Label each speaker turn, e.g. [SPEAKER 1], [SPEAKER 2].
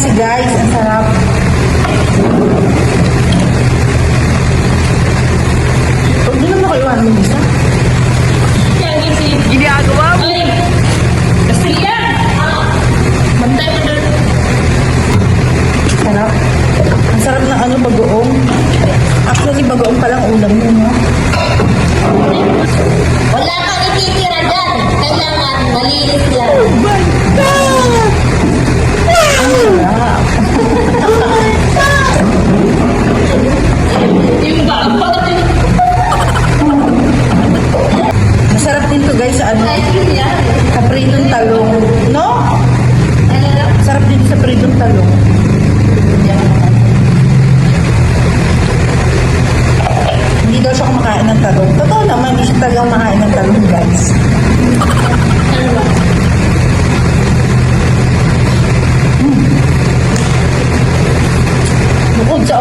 [SPEAKER 1] spicy guys. Ang sarap. Huwag nyo naman kayo ano isa.
[SPEAKER 2] Ginagawa mo.
[SPEAKER 1] Sarap. Ang sarap ng ano, bagoong. Actually, bagoong palang ulam mo, no?
[SPEAKER 3] Wala kang ititira dyan. Kailangan malinis yan.
[SPEAKER 1] Ang sarap. Masarap din to guys sa ano, sa pritong talong. No? Sarap din sa pritong talong. Hindi daw siya kumakain ng talong. Totoo naman, hindi siya talagang makain ng talong guys. Bukod sa